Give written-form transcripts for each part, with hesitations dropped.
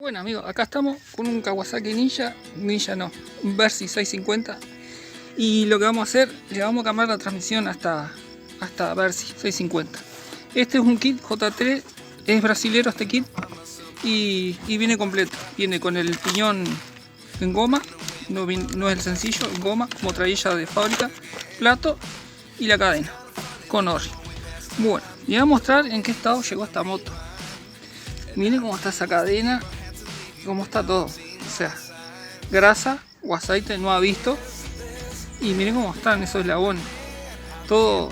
Bueno amigos, acá estamos con un Kawasaki Ninja no, un Versys 650. Y lo que vamos a hacer, le vamos a cambiar la transmisión hasta Versys 650. Este es un kit J3, es brasilero este kit. Y viene completo, viene con el piñón en goma, no es el sencillo, en goma, como traía de fábrica, plato y la cadena, con ori. Bueno, les voy a mostrar en qué estado llegó esta moto. Miren cómo está esa cadena, cómo está todo, o sea, grasa o aceite no ha visto. Y miren cómo están esos eslabones, todo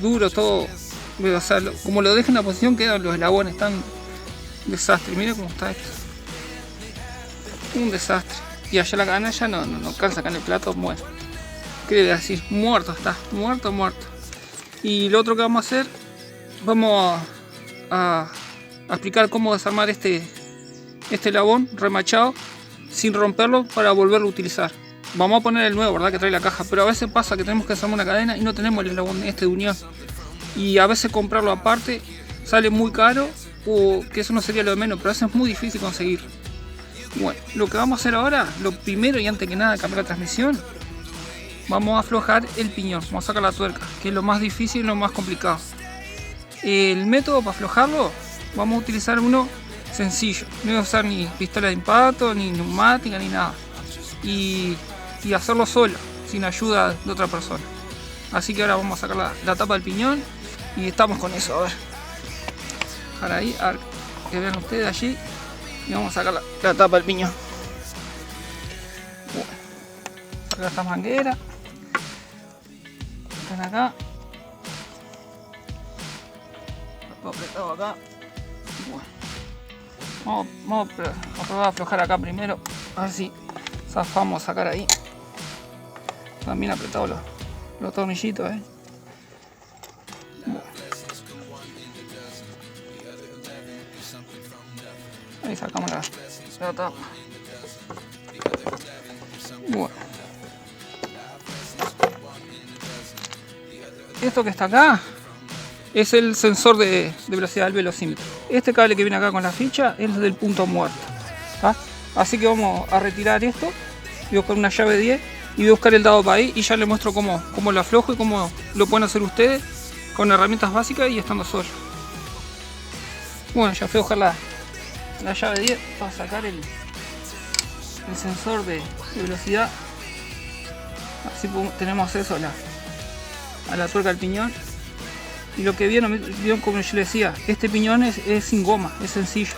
duro, todo, o sea, como lo dejo en la posición quedan los eslabones, están desastre. Miren cómo está esto, un desastre. Y allá la cadena ya no alcanza acá en el plato, bueno, qué debe decir, muerto está, muerto. Y lo otro que vamos a hacer, vamos a explicar cómo desarmar este eslabón remachado sin romperlo para volverlo a utilizar. Vamos a poner el nuevo, verdad, que trae la caja, pero a veces pasa que tenemos que desarmar una cadena y no tenemos el eslabón este de unión, y a veces comprarlo aparte sale muy caro, o que eso no sería lo de menos, pero a veces es muy difícil conseguir. Bueno, lo que vamos a hacer ahora, lo primero y antes que nada de cambiar la transmisión, vamos a aflojar el piñón, vamos a sacar la tuerca, que es lo más difícil y lo más complicado. El método para aflojarlo, vamos a utilizar uno sencillo, no voy a usar ni pistola de impacto, ni neumática, ni nada, y hacerlo solo, sin ayuda de otra persona. Así que ahora vamos a sacar la tapa del piñón y estamos con eso. A ver, para ahí, a ver, que vean ustedes allí, y vamos a sacar la tapa del piñón. Bueno, sacar esta manguera, están acá, todo apretado acá. Bueno, vamos a probar a aflojar acá primero, a ver si zafamos a sacar ahí. Están bien apretados los tornillitos, Bueno. Ahí sacamos la tapa. Bueno, esto que está acá es el sensor de velocidad del velocímetro. Este cable que viene acá con la ficha es del punto muerto, ¿tá? Así que vamos a retirar esto y buscar una llave 10 y voy a buscar el dado para ahí, y ya les muestro cómo lo aflojo y cómo lo pueden hacer ustedes con herramientas básicas y estando solo. Bueno, ya fui a buscar la llave 10 para sacar el sensor de velocidad. Así tenemos acceso a la tuerca del piñón. Y lo que vieron, como yo les decía, este piñón es sin goma, es sencillo.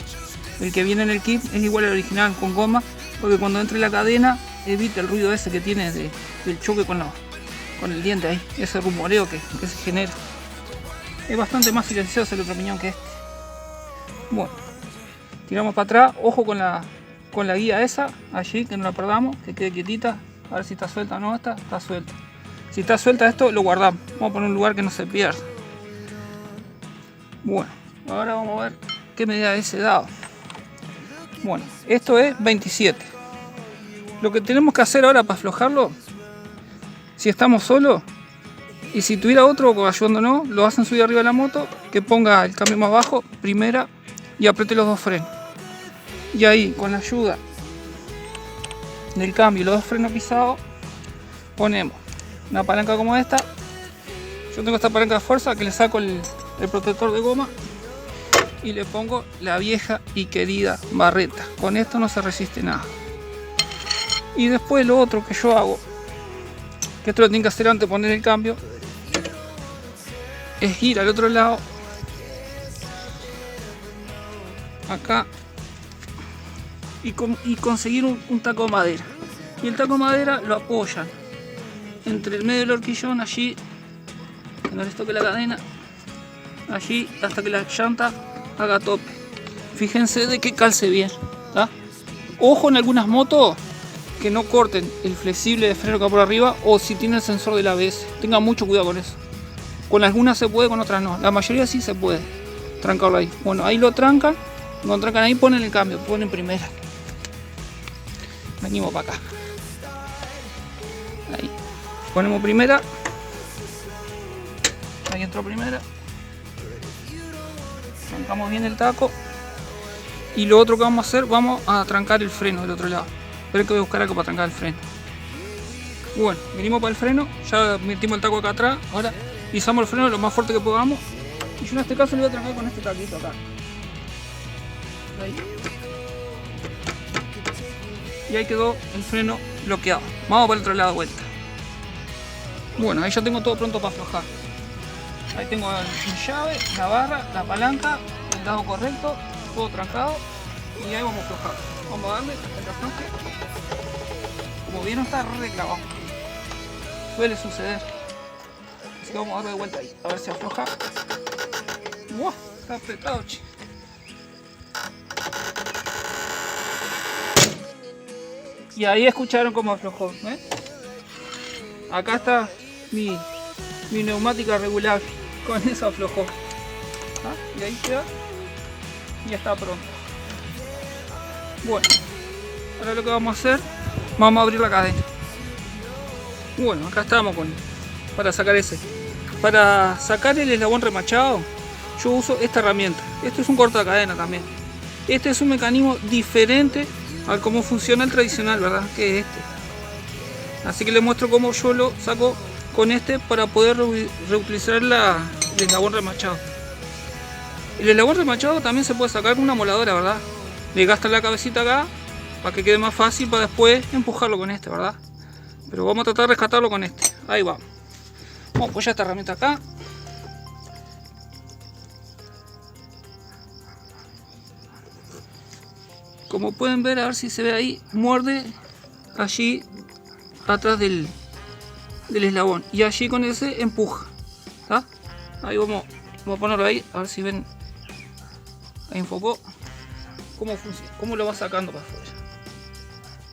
El que viene en el kit es igual al original, con goma, porque cuando entre la cadena evita el ruido ese que tiene del choque con el diente ahí, ese rumoreo que se genera. Es bastante más silencioso el otro piñón que este. Bueno, tiramos para atrás, ojo con la guía esa, allí, que no la perdamos, que quede quietita, a ver si está suelta o no. Está suelta. Si está suelta esto, lo guardamos, vamos a poner un lugar que no se pierda. Bueno, ahora vamos a ver qué medida es ese dado. Bueno, esto es 27. Lo que tenemos que hacer ahora para aflojarlo, si estamos solos, y si tuviera otro ayudándonos, lo hacen subir arriba de la moto, que ponga el cambio más bajo, primera, y apriete los dos frenos. Y ahí, con la ayuda del cambio y los dos frenos pisados, ponemos una palanca como esta. Yo tengo esta palanca de fuerza que le saco el protector de goma y le pongo la vieja y querida barreta. Con esto no se resiste nada. Y después lo otro que yo hago, que esto lo tengo que hacer antes de poner el cambio, es ir al otro lado, acá, y conseguir un taco de madera. Y el taco de madera lo apoyan entre el medio del horquillón, allí, que no les toque la cadena, allí, hasta que la llanta haga tope. Fíjense de que calce bien, ¿tá? Ojo en algunas motos que no corten el flexible de freno que va por arriba, o si tiene el sensor del ABS, tengan mucho cuidado con eso. Con algunas se puede, con otras no. La mayoría sí se puede trancarlo ahí. Bueno, ahí lo trancan. Cuando trancan ahí, ponen el cambio, ponen primera. Venimos para acá. Ahí. Ponemos primera. Ahí entró primera. Trancamos bien el taco. Y lo otro que vamos a hacer, vamos a trancar el freno del otro lado. Espera que voy a buscar algo para trancar el freno. Bueno, venimos para el freno, ya metimos el taco acá atrás, ahora pisamos el freno lo más fuerte que podamos. Y yo en este caso lo voy a trancar con este taquito acá. Ahí. Y ahí quedó el freno bloqueado. Vamos para el otro lado de vuelta. Bueno, ahí ya tengo todo pronto para aflojar. Ahí tengo la llave, la barra, la palanca, el lado correcto, todo trancado. Y ahí vamos a aflojar. Vamos a darle hasta que afloje. Como vieron, está re clavado. Suele suceder. Así que vamos a darle de vuelta ahí, a ver si afloja. ¡Wow! Está apretado, che. Y ahí escucharon cómo aflojó, ¿eh? Acá está mi neumática regular. Con eso aflojó. ¿Ah? Y ahí queda. Y ya está pronto. Bueno, ahora lo que vamos a hacer, vamos a abrir la cadena. Bueno, acá estamos para sacar ese. Para sacar el eslabón remachado, yo uso esta herramienta. Esto es un cortacadena también. Este es un mecanismo diferente a cómo funciona el tradicional, ¿verdad? Que es este. Así que les muestro cómo yo lo saco con este para poder reutilizar el eslabón remachado. El eslabón remachado también se puede sacar con una moladora, ¿verdad? Le gastan la cabecita acá para que quede más fácil para después empujarlo con este, ¿verdad? Pero vamos a tratar de rescatarlo con este. Ahí vamos. Vamos a apoyar esta herramienta acá. Como pueden ver, a ver si se ve ahí, muerde allí atrás del eslabón. Y allí con ese empuja. ¿Tá? Ahí vamos a ponerlo ahí, a ver si ven. Ahí enfocó. Cómo lo va sacando para afuera.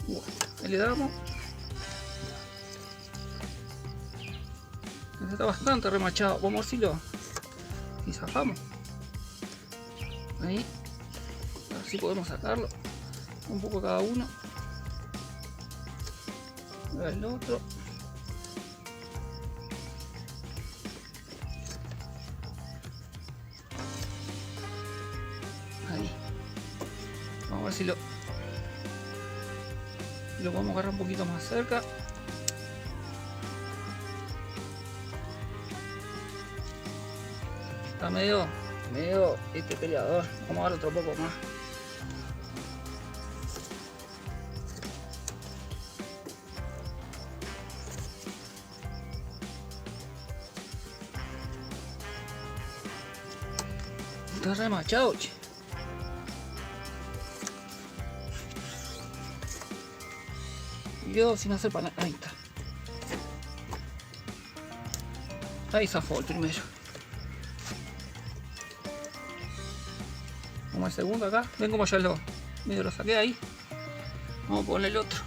Bueno, ahí le damos. Está bastante remachado. Vamos a ver si lo zafamos. Ahí. A ver si podemos sacarlo. Un poco cada uno. El otro. Ahí. Vamos a ver si lo vamos a agarrar un poquito más cerca. Está medio este peleador. Vamos a dar otro poco más. Está remachado, che. Y quedó sin hacer para nada. Ahí está. Ahí zafó el primero. Vamos al segundo acá. Ven como ya medio lo saqué ahí. Vamos a poner el otro.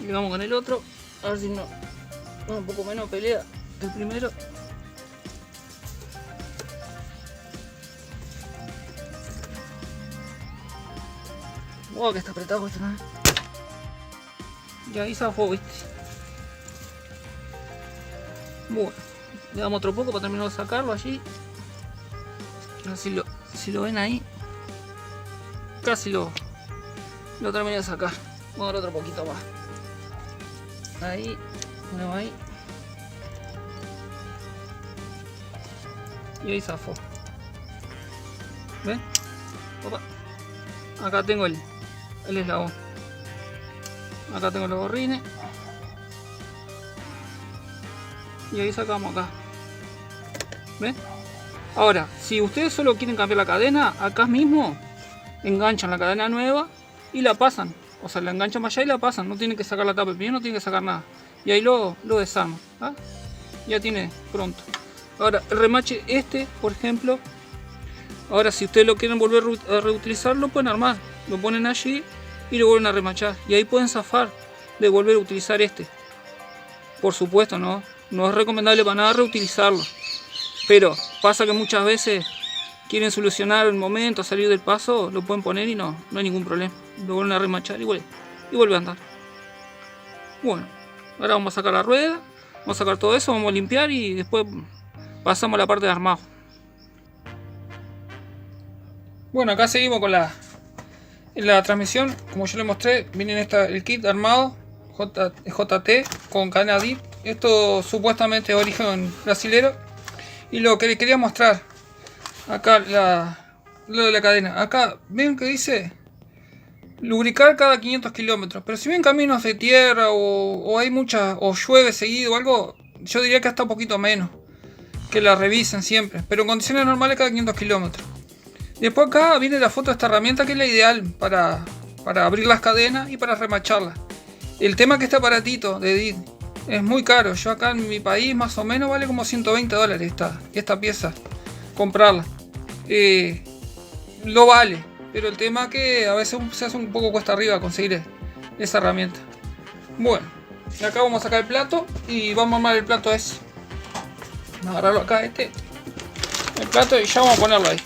Y le vamos con el otro. A ver si no. Un poco menos pelea el primero. Wow, que está apretado esto, ¿no? Y ahí zafó, ¿viste? Bueno, le damos otro poco para terminar de sacarlo allí. Si lo ven ahí, casi lo terminé de sacar. Vamos a dar otro poquito más. Ahí, ponemos ahí. Y ahí zafó. ¿Ven? Opa. Acá tengo el eslabón. Acá tengo los gorrines. Y ahí sacamos acá. ¿Ven? Ahora, si ustedes solo quieren cambiar la cadena, acá mismo enganchan la cadena nueva y la pasan. O sea, la enganchan más allá y la pasan. No tienen que sacar la tapa, el primero no tienen que sacar nada. Y ahí lo desarman. ¿Ah? Ya tiene pronto. Ahora, el remache este, por ejemplo. Ahora, si ustedes lo quieren volver a reutilizar, lo pueden armar. Lo ponen allí y lo vuelven a remachar. Y ahí pueden zafar de volver a utilizar este. Por supuesto, no es recomendable para nada reutilizarlo. Pero pasa que muchas veces quieren solucionar el momento, salir del paso, lo pueden poner y no hay ningún problema. Lo vuelven a remachar y vuelve a andar. Bueno, ahora vamos a sacar la rueda, vamos a sacar todo eso, vamos a limpiar y después pasamos a la parte de armado. Bueno, acá seguimos con la transmisión. Como yo les mostré, viene el kit armado JT con cadena DIP. Esto supuestamente es origen brasilero. Y lo que les quería mostrar acá, lo de la cadena. Acá ven que dice lubricar cada 500 kilómetros. Pero si ven caminos de tierra o hay muchas, o llueve seguido o algo, yo diría que hasta un poquito menos. Que la revisen siempre. Pero en condiciones normales cada 500 kilómetros. Después acá viene la foto de esta herramienta que es la ideal para abrir las cadenas y para remacharlas. El tema es que este aparatito de DIT es muy caro. Yo acá en mi país más o menos vale como 120 dólares esta pieza. Comprarla. Lo vale. Pero el tema es que a veces se hace un poco cuesta arriba conseguir esa herramienta. Bueno. Acá vamos a sacar el plato y vamos a armar el plato ese. Vamos a agarrarlo acá el plato y ya vamos a ponerlo ahí.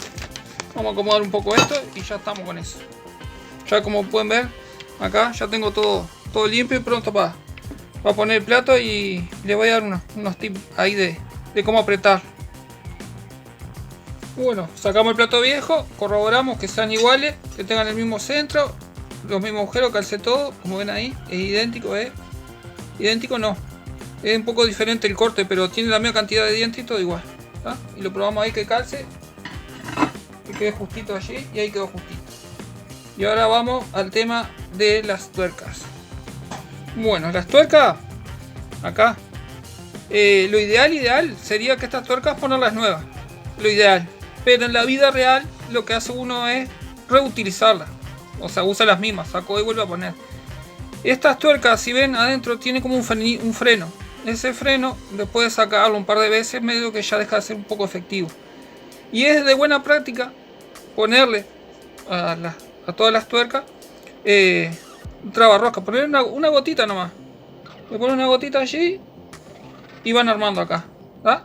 Vamos a acomodar un poco esto y ya estamos con eso. Ya como pueden ver, acá ya tengo todo limpio y pronto para poner el plato, y le voy a dar unos tips ahí de cómo apretar. Bueno, sacamos el plato viejo, corroboramos que sean iguales, que tengan el mismo centro, los mismos agujeros, calce todo, como ven ahí, es idéntico, idéntico no, es un poco diferente el corte, pero tiene la misma cantidad de dientes y todo igual, ¿tá? Y lo probamos ahí que calce, que quede justito allí, y ahí quedó justito. Y ahora vamos al tema de las tuercas. Bueno, las tuercas acá, lo ideal sería que estas tuercas ponerlas nuevas, lo ideal. Pero en la vida real lo que hace uno es reutilizarlas, o sea, usa las mismas, sacó y vuelve a poner. Estas tuercas, si ven adentro, tiene como un freno. Ese freno, después de sacarlo un par de veces, medio que ya deja de ser un poco efectivo. Y es de buena práctica ponerle a todas las tuercas un trabarrosca, poner una gotita nomás. Le ponen una gotita allí y van armando acá, ¿tá?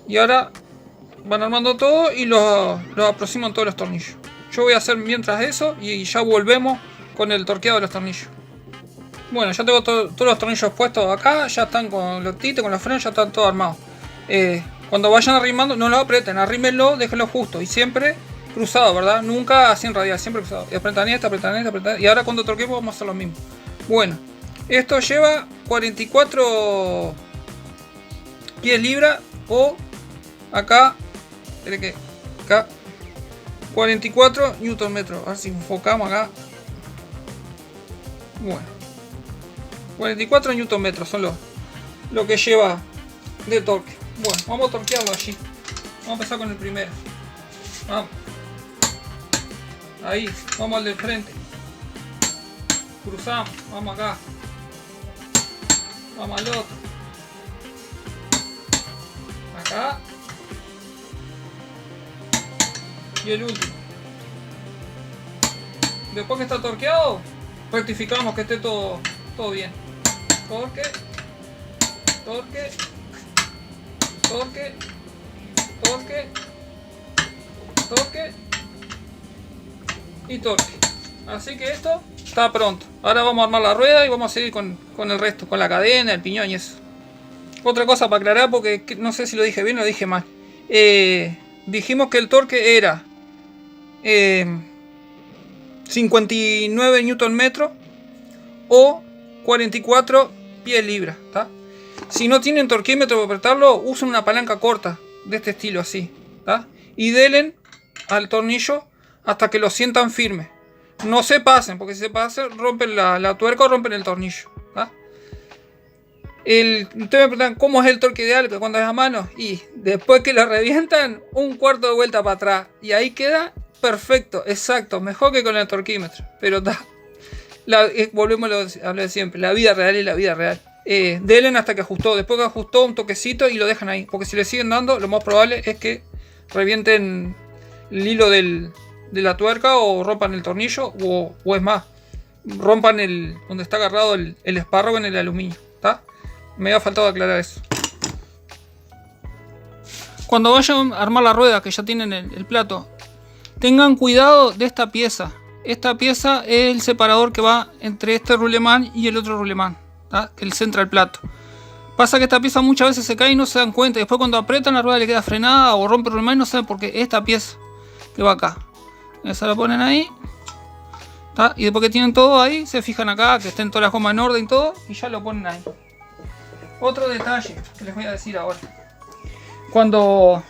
Y ahora van armando todo y los aproximan todos los tornillos. Yo voy a hacer mientras eso y ya volvemos con el torqueado de los tornillos. Bueno, ya tengo todos los tornillos puestos acá, ya están con los tites, con los frenos, ya están todos armados. Cuando vayan arrimando, no lo aprieten, arrímenlo, déjenlo justo y siempre cruzado, ¿verdad? Nunca así en radial, siempre cruzado. Y apretan esta. Y ahora cuando torquemos vamos a hacer lo mismo. Bueno, esto lleva 44 pies libra o acá, espere que acá 44 newton metros. A ver si enfocamos acá. Bueno, 44 newton metros son lo que lleva de torque. Bueno, vamos a torquearlo allí. Vamos a empezar con el primero. Vamos. Ahí, vamos al del frente. Cruzamos, vamos acá. Vamos al otro. Acá. Y el último. Después que está torqueado, rectificamos que esté todo bien. Torque. Torque. Torque. Torque. Torque. Y torque. Así que esto está pronto. Ahora vamos a armar la rueda y vamos a seguir con el resto, con la cadena, el piñón y eso. Otra cosa para aclarar, porque no sé si lo dije bien o lo dije mal. Dijimos que el torque era 59 newton metros o 44 pies libra, ¿tá? Si no tienen torquímetro para apretarlo, usen una palanca corta de este estilo así, ¿tá? Y delen al tornillo hasta que lo sientan firme. No se pasen, porque si se pasen rompen la tuerca o rompen el tornillo, ¿tá? Ustedes me preguntan cómo es el torque ideal cuando es a mano, y después que lo revientan, un cuarto de vuelta para atrás y ahí queda perfecto, exacto, mejor que con el torquímetro. Pero volvemos a lo de siempre, la vida real es la vida real. Delen hasta que ajustó, después que ajustó un toquecito y lo dejan ahí, porque si le siguen dando, lo más probable es que revienten el hilo de la tuerca o rompan el tornillo, o es más, rompan donde está agarrado el espárrago en el aluminio, ¿tá? Me había faltado aclarar eso. Cuando vayan a armar la rueda, que ya tienen el plato, tengan cuidado de esta pieza. Esta pieza es el separador que va entre este rulemán y el otro rulemán, ¿tá? Que le centra el plato. Pasa que esta pieza muchas veces se cae y no se dan cuenta. Después cuando aprietan la rueda le queda frenada o rompe el rulemán y no saben por qué. Esta pieza que va acá. Esa la ponen ahí. ¿Tá? Y después que tienen todo ahí, se fijan acá, que estén todas las gomas en orden y todo, y ya lo ponen ahí. Otro detalle que les voy a decir ahora. Cuando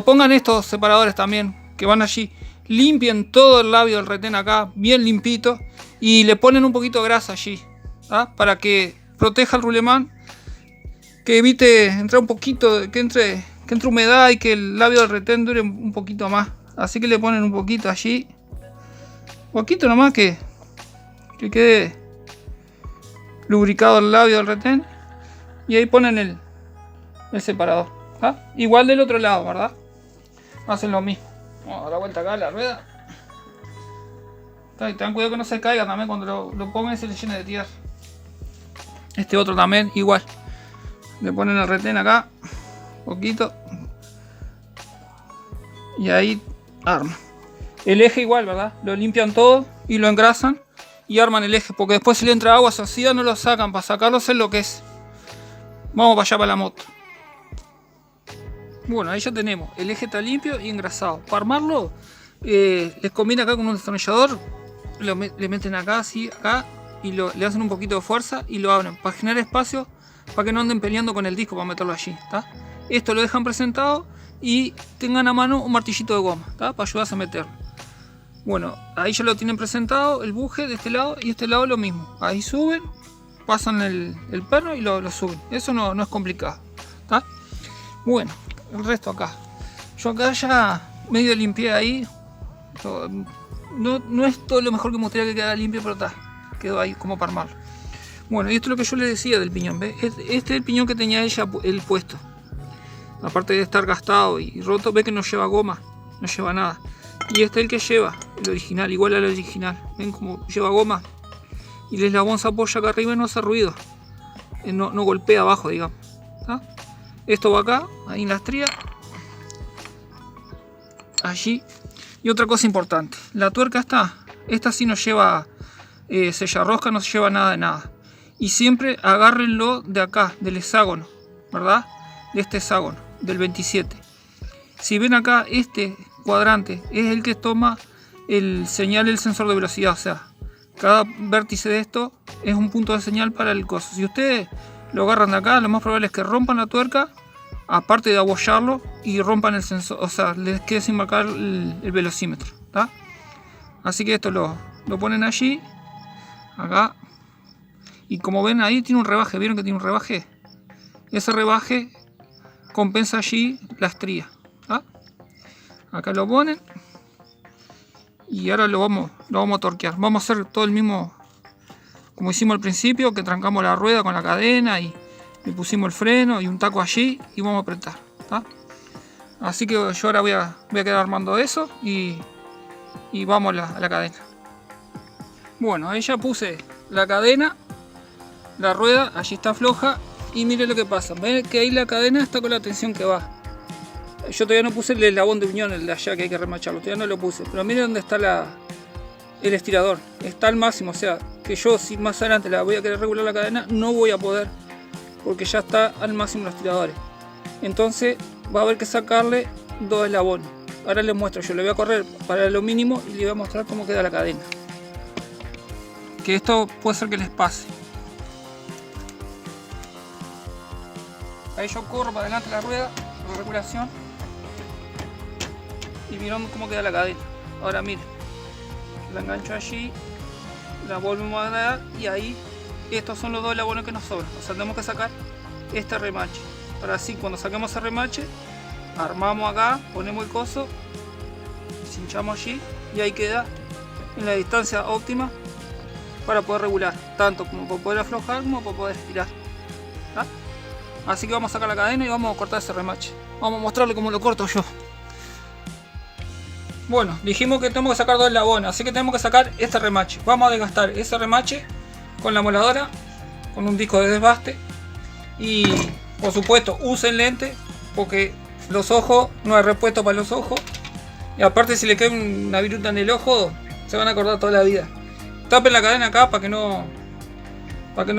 pongan estos separadores también, que van allí, limpien todo el labio del retén acá, bien limpito, y le ponen un poquito de grasa allí, ¿tá? Para que proteja el rulemán, que evite entrar un poquito, que entre humedad y que el labio del retén dure un poquito más. Así que le ponen un poquito allí, poquito nomás, que quede lubricado el labio del retén, y ahí ponen el separador, ¿tá? Igual del otro lado, ¿verdad? Hacen lo mismo. Vamos a dar la vuelta acá a la rueda. Y tengan cuidado que no se caiga también cuando lo pongan y se le llene de tierra. Este otro también igual. Le ponen el retén acá, poquito, y ahí arman. El eje igual, ¿verdad? Lo limpian todo y lo engrasan y arman el eje, porque después si le entra agua sucia no lo sacan. Para sacarlo es lo que es. Vamos para allá, para la moto. Bueno, ahí ya tenemos. El eje está limpio y engrasado. Para armarlo, les combina acá con un destornillador. Le meten acá, así, acá, y le hacen un poquito de fuerza y lo abren para generar espacio, para que no anden peleando con el disco para meterlo allí, ¿tá? Esto lo dejan presentado y tengan a mano un martillito de goma, ¿tá? Para ayudarse a meterlo. Bueno, ahí ya lo tienen presentado, el buje de este lado y este lado lo mismo. Ahí suben, pasan el perno y lo suben. Eso no es complicado, ¿tá? Bueno, el resto acá. Yo acá ya medio limpié ahí. No es todo lo mejor que me gustaría que quedara limpio, pero está. Quedó ahí como para armarlo. Bueno, y esto es lo que yo les decía del piñón, ¿ves? Este es el piñón que tenía ella el puesto. Aparte de estar gastado y roto, ve que no lleva goma, no lleva nada. Y este es el que lleva, el original, igual al original. Ven como lleva goma. Y el eslabón se apoya acá arriba y no hace ruido. No golpea abajo, digamos. ¿Tá? Esto va acá, ahí en la estría. Allí. Y otra cosa importante, la tuerca esta sí no lleva sellarrosca, no se lleva nada de nada. Y siempre agárrenlo de acá, del hexágono, ¿verdad? De este hexágono, del 27. Si ven acá, este cuadrante es el que toma el señal del sensor de velocidad. O sea, cada vértice de esto es un punto de señal para el coso. Si ustedes lo agarran de acá, lo más probable es que rompan la tuerca, aparte de abollarlo, y rompan el sensor, o sea, les quede sin marcar el velocímetro, ¿tá? Así que esto lo ponen allí, acá, y como ven ahí tiene un rebaje. ¿Vieron que tiene un rebaje? Ese rebaje compensa allí la estría, ¿tá? Acá lo ponen y ahora lo vamos a torquear. Vamos a hacer todo el mismo como hicimos al principio, que trancamos la rueda con la cadena y le pusimos el freno y un taco allí y vamos a apretar, ¿tá? Así que yo ahora voy a quedar armando eso y vamos a la cadena. Bueno, ahí ya puse la cadena, la rueda allí está floja y miren lo que pasa. Ven que ahí la cadena está con la tensión que va. Yo todavía no puse el eslabón de unión, el de allá que hay que remacharlo, todavía no lo puse. Pero miren dónde está el estirador, está al máximo. O sea, que yo si más adelante la voy a querer regular la cadena, no voy a poder, porque ya está al máximo los estiradores. Entonces va a haber que sacarle 2 eslabones. Ahora les muestro, yo le voy a correr para lo mínimo y les voy a mostrar cómo queda la cadena. Que esto puede ser que les pase. Ahí yo corro para adelante la rueda, la regulación. Y miren cómo queda la cadena. Ahora miren, la engancho allí, la volvemos a dar y ahí estos son los 2 eslabones que nos sobran. O sea, tenemos que sacar este remache. Ahora sí, cuando saquemos ese remache, armamos acá, ponemos el coso, cinchamos allí y ahí queda en la distancia óptima para poder regular, tanto como para poder aflojar como para poder estirar, ¿tá? Así que vamos a sacar la cadena y vamos a cortar ese remache. Vamos a mostrarle cómo lo corto yo. Bueno, dijimos que tenemos que sacar 2 eslabones, así que tenemos que sacar este remache. Vamos a desgastar ese remache con la moladora, con un disco de desbaste. Y por supuesto usen lente, porque los ojos no hay repuesto para los ojos. Y aparte, si le cae una viruta en el ojo, se van a acordar toda la vida. Tapen la cadena acá para que no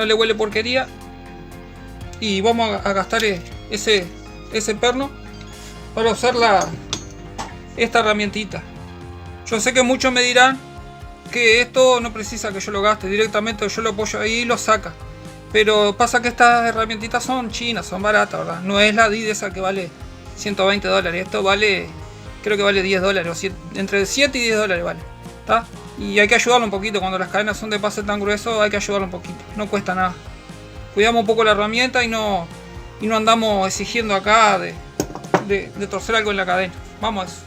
le huele porquería. Y vamos a gastar ese perno para usar esta herramientita. Yo sé que muchos me dirán que esto no precisa que yo lo gaste, directamente yo lo apoyo ahí y lo saca. Pero pasa que estas herramientitas son chinas, son baratas, ¿verdad? No es la DID esa que vale $120. Esto vale, creo que vale $10, entre 7 y 10 dólares vale. ¿Está? Y hay que ayudarlo un poquito, cuando las cadenas son de pase tan grueso hay que ayudarlo un poquito, no cuesta nada. Cuidamos un poco la herramienta y no andamos exigiendo acá de torcer algo en la cadena. Vamos a eso.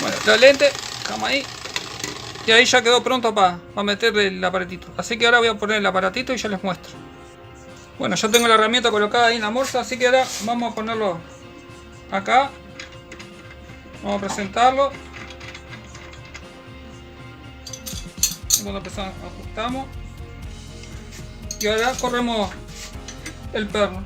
Bueno, la lente, cama ahí. Y ahí ya quedó pronto para meterle el aparatito. Así que ahora voy a poner el aparatito y ya les muestro. Bueno, ya tengo la herramienta colocada ahí en la morsa, así que ahora vamos a ponerlo acá. Vamos a presentarlo. Y cuando empezamos, ajustamos. Y ahora corremos el perno.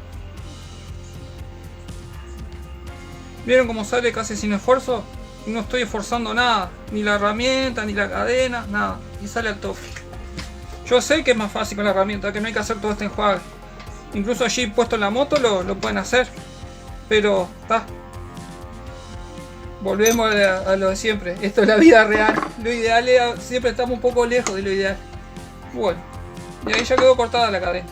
¿Vieron cómo sale casi sin esfuerzo? No estoy esforzando nada, ni la herramienta, ni la cadena, nada. Y sale al toque. Yo sé que es más fácil con la herramienta, que no hay que hacer todo este enjuague. Incluso allí puesto en la moto lo pueden hacer. Pero está. Volvemos a lo de siempre. Esto es la vida real. Lo ideal es, siempre estamos un poco lejos de lo ideal. Bueno, y ahí ya quedó cortada la cadena.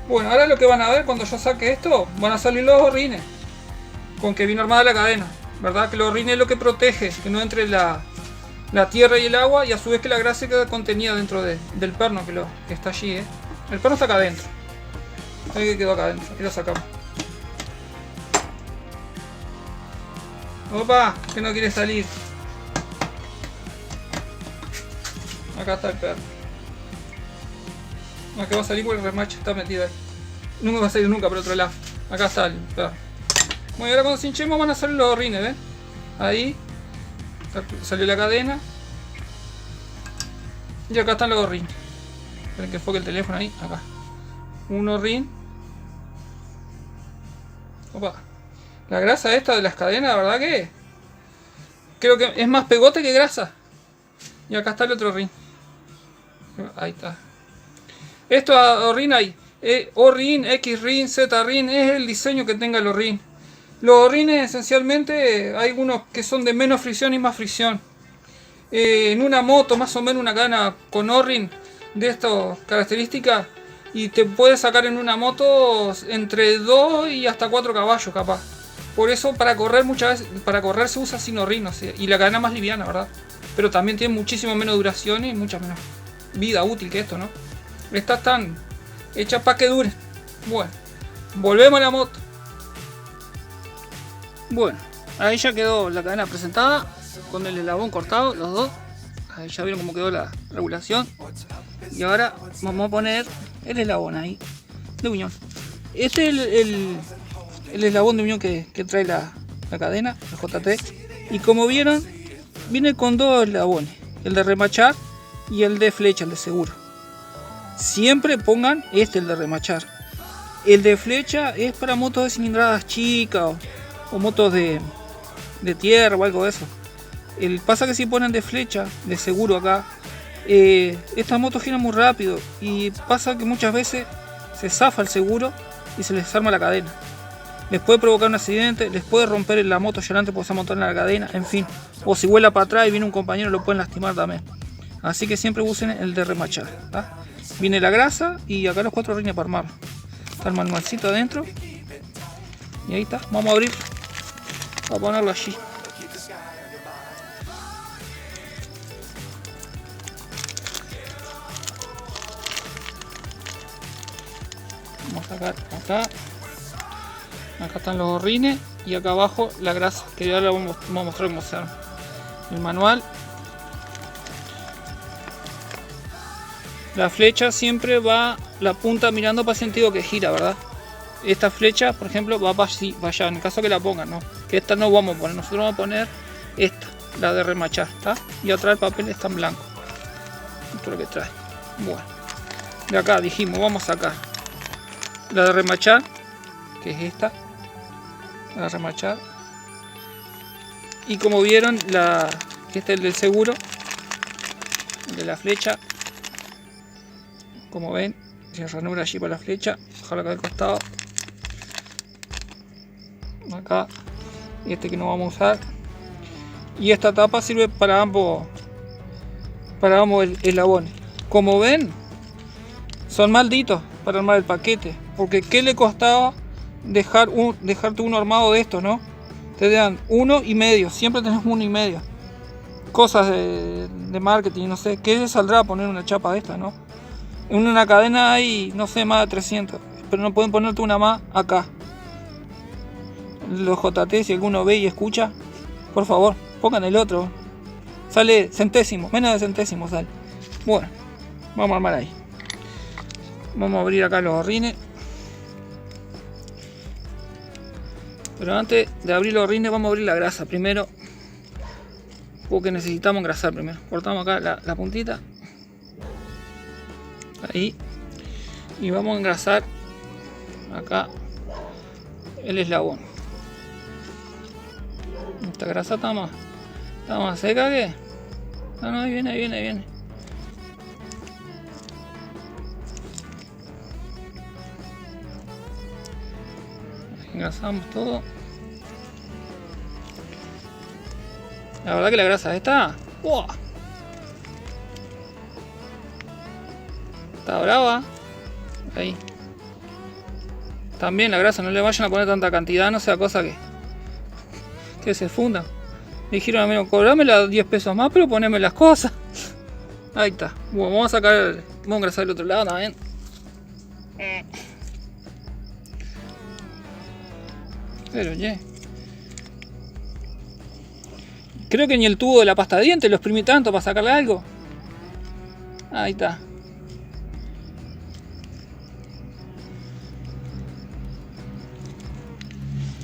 Bueno, ahora lo que van a ver cuando yo saque esto, van a salir los horrines. Con que viene armada la cadena. ¿Verdad? Que los horrines es lo que protege, que no entre la tierra y el agua, y a su vez que la grasa queda contenida dentro del perno que está allí. El perno está acá adentro. Ahí que quedó acá adentro. Y lo sacamos. Opa, que no quiere salir. Acá está el perno. Acá va a salir porque el remache está metido ahí. No va a salir nunca por otro lado. Acá está el perno. Bueno, y ahora cuando cinchemos van a salir los horrines, ¿ven? Ahí salió la cadena. Y acá están los horrines. Esperen que enfoque el teléfono ahí, acá. Un horrín. Opa. La grasa esta de las cadenas, la verdad que creo que es más pegote que grasa. Y acá está el otro horrín. Ahí está. Esto horrín ahí. O-ring, X-ring, Z-ring, es el diseño que tenga el horrín. Los horrines esencialmente hay unos que son de menos fricción y más fricción. En una moto más o menos una cadena con horrin de estas características y te puede sacar en una moto entre 2 y hasta 4 caballos capaz. Por eso para correr muchas veces, para correr se usa sin horrin, o sea, y la cadena más liviana, ¿verdad? Pero también tiene muchísimo menos duración y mucha menos vida útil que esto, ¿no? Estas están hechas para que duren. Bueno, volvemos a la moto. Bueno, ahí ya quedó la cadena presentada con el eslabón cortado, los dos. Ahí ya vieron cómo quedó la regulación. Y ahora vamos a poner el eslabón ahí de unión. Este es el eslabón de unión que trae la cadena, el JT. Y como vieron, viene con dos eslabones, el de remachar y el de flecha, el de seguro. Siempre pongan el de remachar. El de flecha es para motos de cilindradas chicas o motos de tierra o algo de eso. Pasa que si ponen de flecha, de seguro acá, estas motos giran muy rápido y pasa que muchas veces se zafa el seguro y se les arma la cadena. Les puede provocar un accidente, les puede romper la moto delante porque se montaron en la cadena, en fin. O si vuela para atrás y viene un compañero lo pueden lastimar también. Así que siempre usen el de remachar, ¿tá? Viene la grasa y acá los 4 rines para armarlo. Está el manualcito adentro. Y ahí está, vamos a abrir. Vamos a ponerlo allí. Vamos a sacar acá. Acá están los horrines y acá abajo la grasa, que ya la vamos a mostrar cómo se arma. El manual. La flecha siempre va la punta mirando para el sentido que gira, ¿verdad? Esta flecha, por ejemplo, va para allá, en el caso que la pongan, ¿no? Que esta no vamos a poner, nosotros vamos a poner esta, la de remachar, ¿está? Y atrás el papel está en blanco. Esto es lo que trae. Bueno, de acá dijimos, vamos a sacar la de remachar, que es esta. para remachar. Y como vieron, este es el del seguro, el de la flecha. Como ven, se ranura allí para la flecha, dejarlo acá al costado. Acá, este que no vamos a usar. Y esta tapa sirve para ambos eslabones. Como ven, son malditos para armar el paquete, porque ¿qué le costaba dejarte uno armado de estos, no? Te dan 1,5, siempre tenés 1,5. Cosas de marketing, no sé, ¿qué saldrá a poner una chapa de esta, no? En una cadena hay, no sé, más de 300, pero no pueden ponerte una más acá. Los JT, si alguno ve y escucha, por favor, pongan el otro. Sale centésimo, menos de centésimo sale. Bueno, vamos a armar ahí. Vamos a abrir acá los horrines. Pero antes de abrir los horrines vamos a abrir la grasa primero, porque necesitamos engrasar primero. Cortamos acá la puntita. Ahí. Y vamos a engrasar acá el eslabón. Esta grasa está más seca que... No, ahí viene. Engrasamos todo. La verdad que la grasa está... ¡Wow! Está brava. Ahí. También la grasa, no le vayan a poner tanta cantidad, no sea cosa que se funda. Dijeron a mí, cobrámela 10 pesos más, pero poneme las cosas. Ahí está. Bueno, vamos a engrasar el otro lado también. Pero creo que ni el tubo de la pasta de dientes lo exprimí tanto para sacarle algo. Ahí está.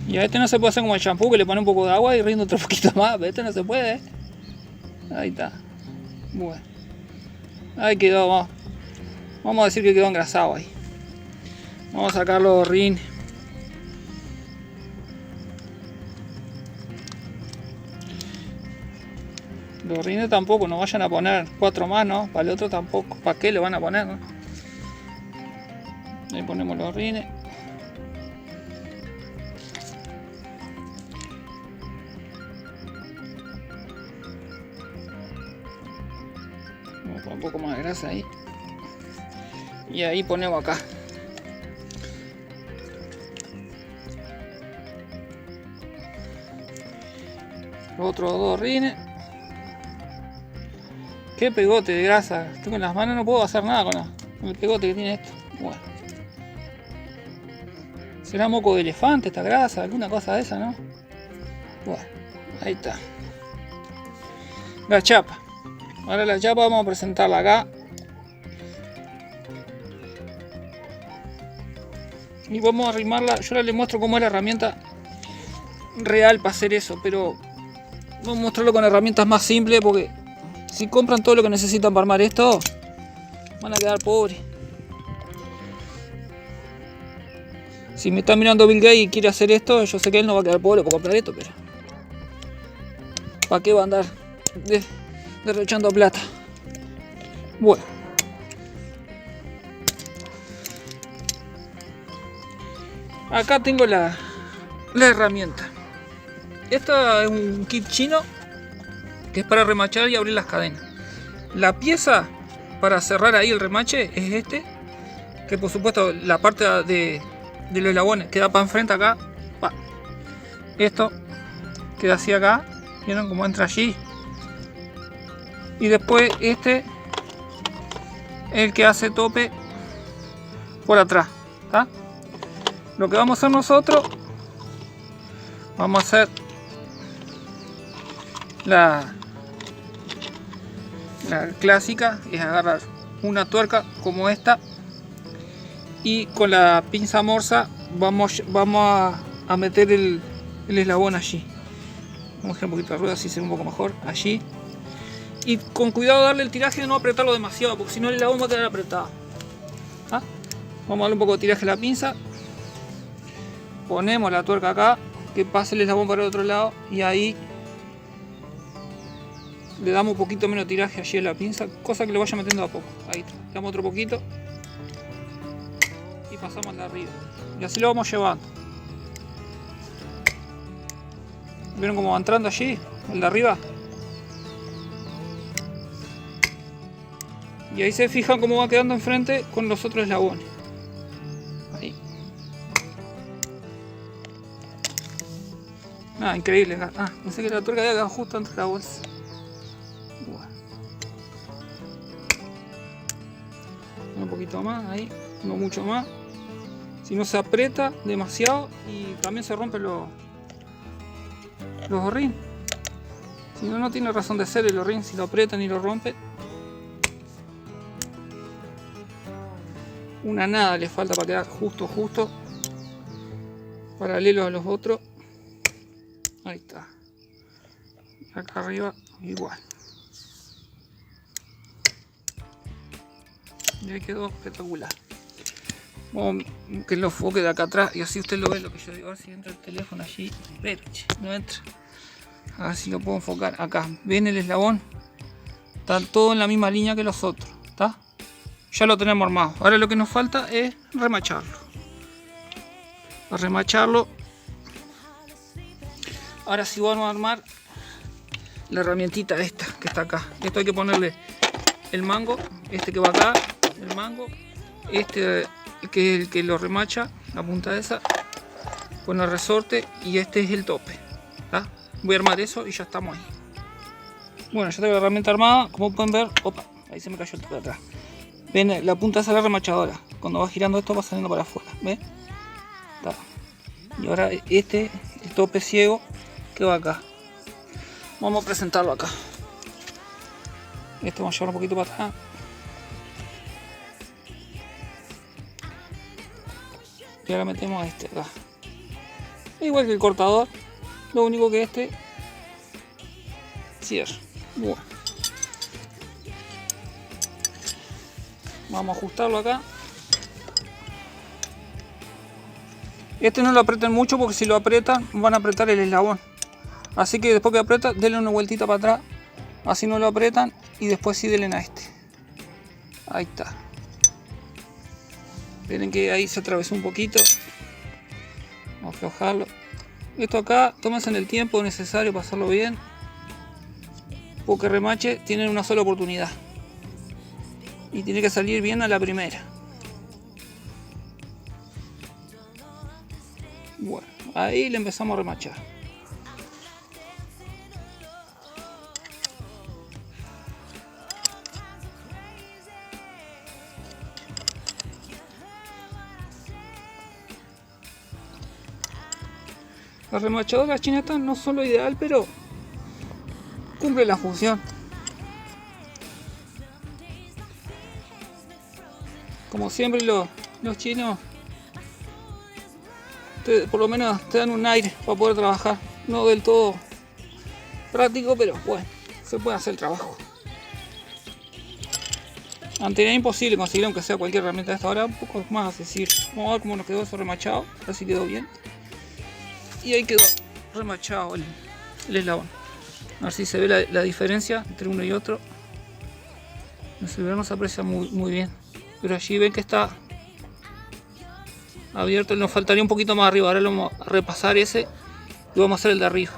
Y a este no se puede hacer como el shampoo, que le pone un poco de agua y rinde otro poquito más. Pero este no se puede. Ahí está. Bueno. Ahí quedó. Vamos a decir que quedó engrasado ahí. Vamos a sacar los horrines. Los horrines tampoco, no vayan a poner 4 más, ¿no? Para el otro tampoco. ¿Para qué le van a poner, no? Ahí ponemos los horrines. Vamos a poner un poco más de grasa ahí. Y ahí ponemos acá. Los otros 2 horrines. Qué pegote de grasa. Tengo en las manos, no puedo hacer nada con el pegote que tiene esto. Bueno. ¿Será moco de elefante esta grasa? ¿Alguna cosa de esa, no? Bueno, ahí está. La chapa. Ahora la chapa vamos a presentarla acá. Y vamos a arrimarla. Yo ahora les muestro cómo es la herramienta real para hacer eso, pero vamos a mostrarlo con herramientas más simples, porque si compran todo lo que necesitan para armar esto, van a quedar pobres. Si me está mirando Bill Gates y quiere hacer esto, yo sé que él no va a quedar pobre por comprar esto, pero ¿para qué va a andar derrochando plata? Bueno. Acá tengo la herramienta. Esta es un kit chino que es para remachar y abrir las cadenas. La pieza para cerrar ahí el remache es este, que por supuesto la parte de los eslabones queda para enfrente acá. Esto queda así acá. ¿Vieron cómo entra allí? Y después este, el que hace tope por atrás. ¿Tá? Lo que vamos a hacer nosotros, vamos a hacer la clásica, es agarrar una tuerca como esta y con la pinza morsa vamos a meter el eslabón allí. Vamos a hacer un poquito de rueda, así se ve un poco mejor, allí. Y con cuidado darle el tiraje de no apretarlo demasiado, porque si no el eslabón va a quedar apretado. ¿Ah? Vamos a darle un poco de tiraje a la pinza. Ponemos la tuerca acá que pase el eslabón para el otro lado y ahí le damos un poquito menos tiraje allí en la pinza, cosa que lo vaya metiendo a poco. Ahí está, le damos otro poquito y pasamos al de arriba y así lo vamos llevando. ¿Vieron cómo va entrando allí? El de arriba. Y ahí se fijan cómo va quedando enfrente con los otros eslabones. Ahí. Ah, increíble. Ah, pensé que la tuerca había quedado justo entre la bolsa. Bueno. Un poquito más, ahí. No mucho más. Si no se aprieta demasiado y también se rompen los gorrines. Si no, no tiene razón de ser el gorrín. Si lo aprietan y lo rompen. Una nada le falta para quedar justo paralelo a los otros. Ahí está. Acá arriba igual. Y ahí quedó espectacular. Vamos que lo enfoque de acá atrás y así usted lo ve lo que yo digo. A ver si entra el teléfono allí. Pero no entra. A ver si lo puedo enfocar acá. ¿Ven el eslabón? Están todos en la misma línea que los otros. ¿Está? Ya lo tenemos armado. Ahora lo que nos falta es remacharlo. Para remacharlo. Ahora sí vamos a armar la herramientita esta que está acá. Esto hay que ponerle el mango. Este que va acá. El mango. Este que es el que lo remacha. La punta esa. Con el resorte. Y este es el tope. ¿Tá? Voy a armar eso y ya estamos ahí. Bueno, ya tengo la herramienta armada. Como pueden ver. Opa, ahí se me cayó el tope de atrás. Ven, la punta esa es la remachadora. Cuando va girando esto va saliendo para afuera. ¿Ven? Está. Y ahora este, el tope ciego que va acá. Vamos a presentarlo acá. Esto vamos a llevar un poquito para atrás. Y ahora metemos a este acá. Igual que el cortador. Lo único que este cierra. Bueno. Vamos a ajustarlo acá. Este no lo aprieten mucho porque si lo aprietan van a apretar el eslabón. Así que después que aprieta, denle una vueltita para atrás. Así no lo aprietan y después sí denle a este. Ahí está. Miren que ahí se atravesó un poquito. Vamos a aflojarlo. Esto acá, tómense el tiempo necesario para hacerlo bien. Porque remache tienen una sola oportunidad. Y tiene que salir bien a la primera. Bueno, ahí le empezamos a remachar. Las remachadoras chinas no son lo ideal, pero cumple la función. Como siempre los chinos por lo menos te dan un aire para poder trabajar. No del todo práctico, pero bueno, se puede hacer el trabajo. Antes era imposible conseguir aunque sea cualquier herramienta de esta, ahora un poco más accesible. Vamos a ver cómo nos quedó eso remachado, a ver si quedó bien. Y ahí quedó remachado el eslabón. A ver si se ve la diferencia entre uno y otro. No se aprecia muy bien. Pero allí ven que está abierto. Nos faltaría un poquito más arriba. Ahora lo vamos a repasar ese y vamos a hacer el de arriba,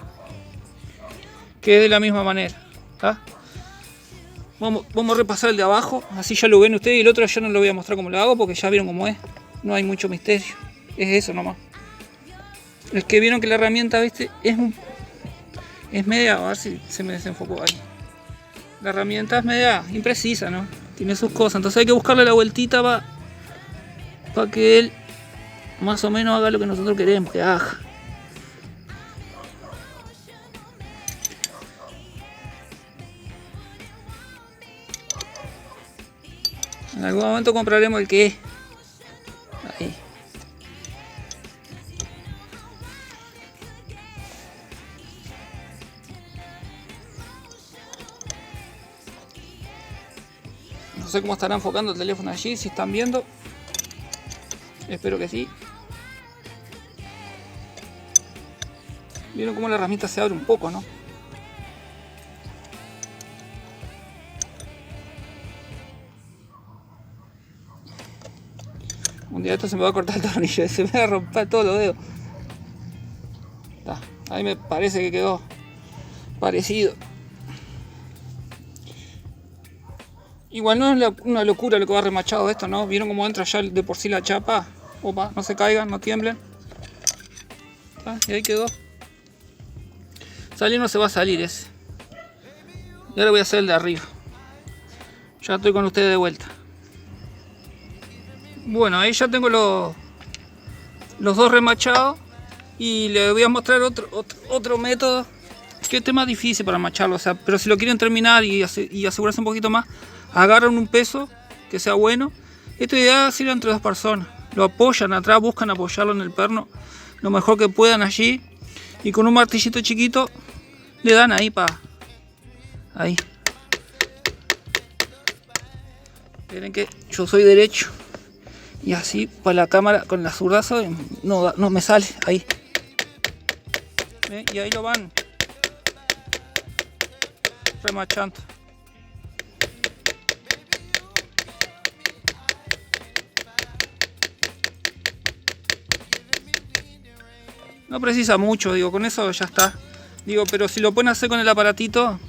que es de la misma manera. ¿Tá? Vamos a repasar el de abajo. Así ya lo ven ustedes. Y el otro yo no lo voy a mostrar cómo lo hago porque ya vieron cómo es. No hay mucho misterio. Es eso nomás. Es que vieron que la herramienta, ¿viste? Es media. A ver si se me desenfocó ahí. La herramienta es media imprecisa, ¿no? Tiene sus cosas. Entonces hay que buscarle la vueltita para que él más o menos haga lo que nosotros queremos que haga. En algún momento compraremos el que es. Ahí. No sé cómo estará enfocando el teléfono allí, si están viendo. Espero que sí. Vieron cómo la herramienta se abre un poco, ¿no? Un día esto se me va a cortar el tornillo y se me va a romper todos los dedos. Está. Ahí me parece que quedó parecido. Igual no es una locura lo que va remachado esto, ¿no? ¿Vieron cómo entra ya de por sí la chapa? Opa, no se caigan, no tiemblen. ¿Está? Y ahí quedó. Salir no se va a salir ese. Y ahora voy a hacer el de arriba. Ya estoy con ustedes de vuelta. Bueno, ahí ya tengo los dos remachados. Y les voy a mostrar otro método que este es más difícil para macharlo. O sea, pero si lo quieren terminar y asegurarse un poquito más, agarran un peso que sea bueno. Esto ya sirve entre dos personas. Lo apoyan atrás, buscan apoyarlo en el perno lo mejor que puedan allí. Y con un martillito chiquito le dan ahí para... Ahí. Miren que yo soy derecho. Y así para la cámara con la zurdazo no me sale. Ahí. ¿Ven? Y ahí lo van remachando. No precisa mucho, digo, con eso ya está. Digo, pero si lo pueden hacer con el aparatito,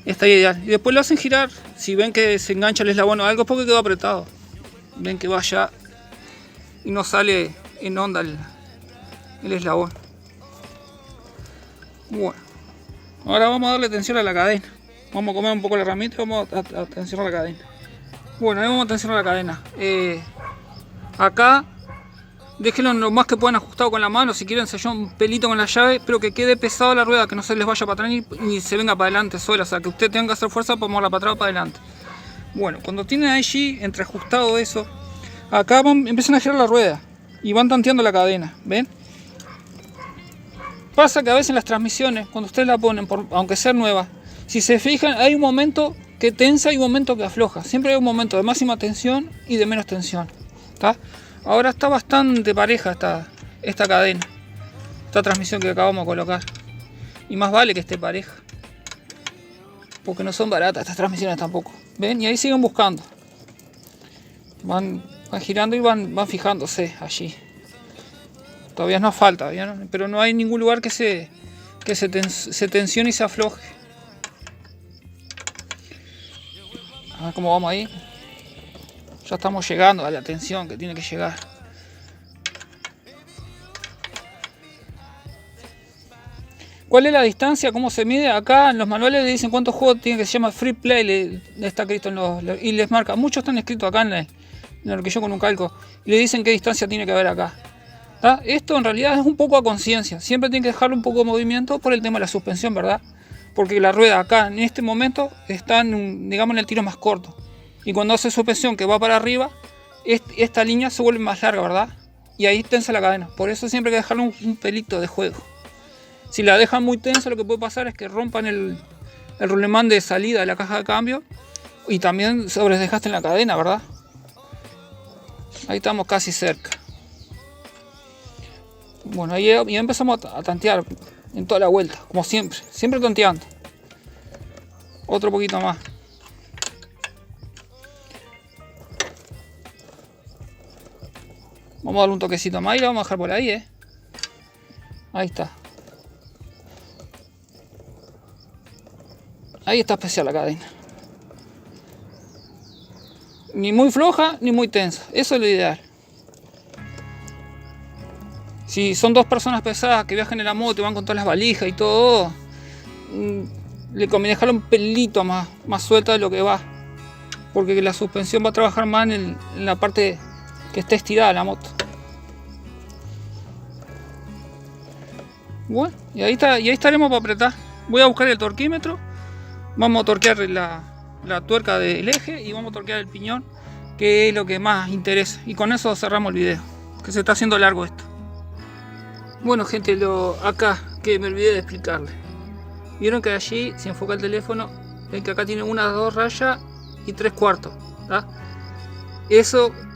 está ideal. Y después lo hacen girar. Si ven que se engancha el eslabón o algo, es porque quedó apretado. Ven que va allá y no sale en onda el eslabón. Bueno, ahora vamos a darle tensión a la cadena. Vamos a comer un poco la herramienta y vamos a tensionar la cadena. Bueno, ahí vamos a tensionar la cadena. Acá déjenlo lo más que puedan ajustado con la mano. Si quieren sellar un pelito con la llave, pero que quede pesado la rueda, que no se les vaya para atrás ni se venga para adelante sola. O sea, que usted tenga que hacer fuerza para moverla para atrás o para adelante. Bueno, cuando tienen allí entre ajustado eso, acá empiezan a girar la rueda y van tanteando la cadena. ¿Ven? Pasa que a veces en las transmisiones, cuando ustedes la ponen, aunque sea nueva, si se fijan, hay un momento que tensa y un momento que afloja. Siempre hay un momento de máxima tensión y de menos tensión. ¿Está? Ahora está bastante pareja esta cadena, esta transmisión que acabamos de colocar. Y más vale que esté pareja, porque no son baratas estas transmisiones tampoco. ¿Ven? Y ahí siguen buscando. Van girando y van fijándose allí. Todavía nos falta, ¿vieron? Pero no hay ningún lugar que se tensione y se afloje. A ver cómo vamos ahí. Ya estamos llegando a la tensión que tiene que llegar. ¿Cuál es la distancia? ¿Cómo se mide? Acá en los manuales le dicen cuántos juegos tiene, que se llama Free Play, le está escrito y les marca. Muchos están escritos acá en lo que yo con un calco. Y le dicen qué distancia tiene que haber acá. ¿Ah? Esto en realidad es un poco a conciencia. Siempre tienen que dejarle un poco de movimiento por el tema de la suspensión, ¿verdad? Porque la rueda acá en este momento está digamos en el tiro más corto. Y cuando hace suspensión que va para arriba, esta línea se vuelve más larga, ¿verdad? Y ahí tensa la cadena. Por eso siempre hay que dejarle un pelito de juego. Si la dejan muy tensa, lo que puede pasar es que rompan el rulemán de salida de la caja de cambio. Y también sobredesgasten la cadena, ¿verdad? Ahí estamos casi cerca. Bueno, ahí ya empezamos a tantear en toda la vuelta, como siempre. Siempre tanteando. Otro poquito más. Vamos a darle un toquecito más y lo vamos a dejar por ahí, Ahí está. Ahí está especial la cadena. Ni muy floja ni muy tensa. Eso es lo ideal. Si son dos personas pesadas que viajan en la moto y van con todas las valijas y todo, le conviene dejarlo un pelito más suelta de lo que va. Porque la suspensión va a trabajar más en la parte que esté estirada la moto. Bueno, y ahí estaremos para apretar. Voy a buscar el torquímetro. Vamos a torquear la tuerca del eje y vamos a torquear el piñón, que es lo que más interesa. Y con eso cerramos el video, que se está haciendo largo esto. Bueno, gente, acá que me olvidé de explicarles. Vieron que allí, si enfoca el teléfono, ven que acá tiene 1, 2 rayas y 3/4.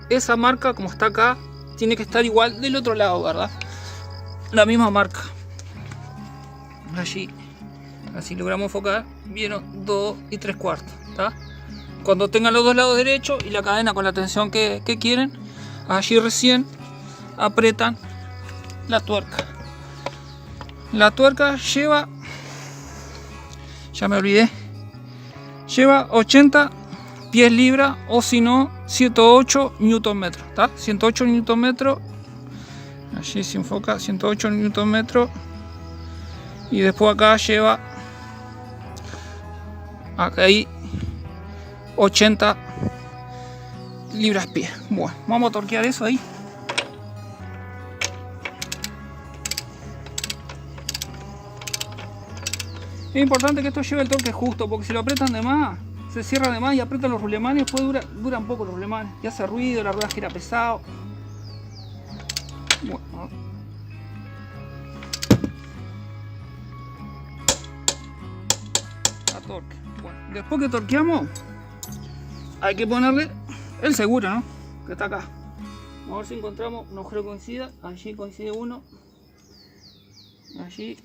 Esa marca, como está acá, tiene que estar igual del otro lado, ¿verdad? La misma marca. allí, así logramos enfocar, vieron 2 3/4, ¿tá? Cuando tengan los dos lados derechos y la cadena con la tensión que quieren, allí recién apretan la tuerca. La tuerca lleva, ya me olvidé, lleva 80 pies libra o si no 108 Nm, ¿tá? 108 Nm, allí se enfoca, 108 Nm, y después acá lleva, acá hay 80 libras-pie. Bueno, vamos a torquear eso ahí. Es importante que esto lleve el torque justo, porque si lo apretan de más, se cierra de más y aprietan los rulemanes, después duran poco los rulemanes, y hace ruido, la rueda gira pesado. Bueno, a torque. Bueno, después que torqueamos, hay que ponerle el seguro, ¿no? Que está acá. Vamos a ver si encontramos un agujero que coincida. Allí coincide uno. Allí.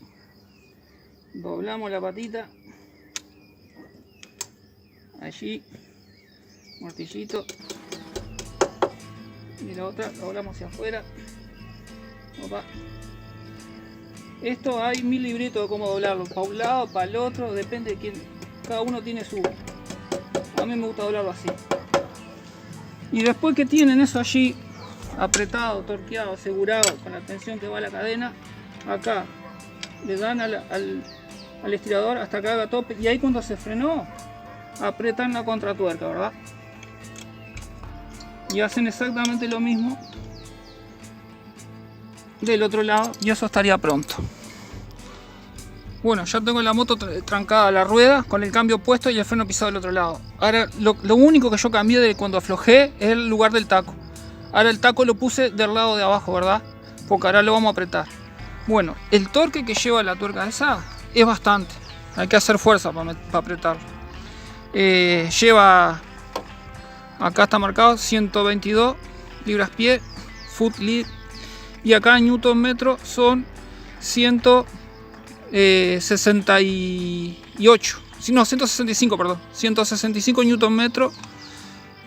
Doblamos la patita. Allí. Martillito. Y la otra la doblamos hacia afuera. Opa. Esto hay 1000 libritos de cómo doblarlo. Para un lado, para el otro. Depende de quién. Cada uno tiene su... A mí me gusta doblarlo así. Y después que tienen eso allí apretado, torqueado, asegurado con la tensión que va a la cadena, acá le dan al estirador hasta que haga tope, y ahí cuando se frenó apretan la contratuerca, ¿verdad? Y hacen exactamente lo mismo del otro lado y eso estaría pronto. Bueno, ya tengo la moto trancada a la rueda con el cambio puesto y el freno pisado del otro lado. Ahora lo único que yo cambié de cuando aflojé es el lugar del taco. Ahora el taco lo puse del lado de abajo, ¿verdad? Porque ahora lo vamos a apretar. Bueno, el torque que lleva la tuerca esa es bastante. Hay que hacer fuerza para apretarlo. Lleva, acá está marcado 122 libras-pie, foot lead. Y acá en newton metro son 168, no, 165, perdón, 165 Newton metro,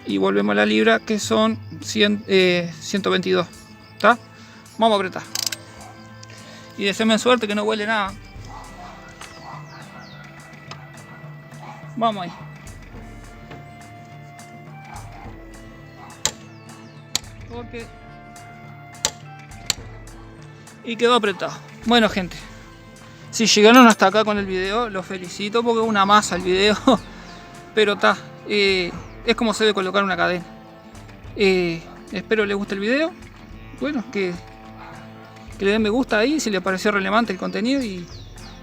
y volvemos a la libra que son 122, ¿está? Vamos a apretar y deseenme suerte que no huele nada. Vamos ahí. Porque... y quedó apretado. Bueno, gente, si llegaron hasta acá con el video, los felicito porque es una masa el video. Pero está, es como se debe colocar una cadena. Espero les guste el video. Bueno, que le den me gusta ahí si les pareció relevante el contenido.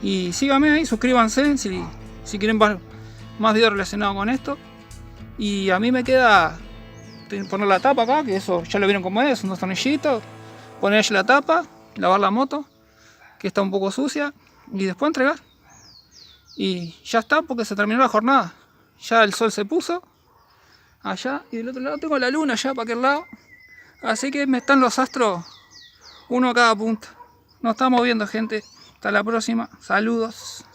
Y síganme ahí, suscríbanse si quieren más videos relacionados con esto. Y a mí me queda poner la tapa acá, que eso ya lo vieron como es, unos tornillitos. Poner la tapa, lavar la moto, que está un poco sucia, y después entregar. Y ya está, porque se terminó la jornada. Ya el sol se puso allá, y del otro lado tengo la luna allá para aquel lado. Así que me están los astros, uno a cada punta. Nos estamos viendo, gente. Hasta la próxima. Saludos.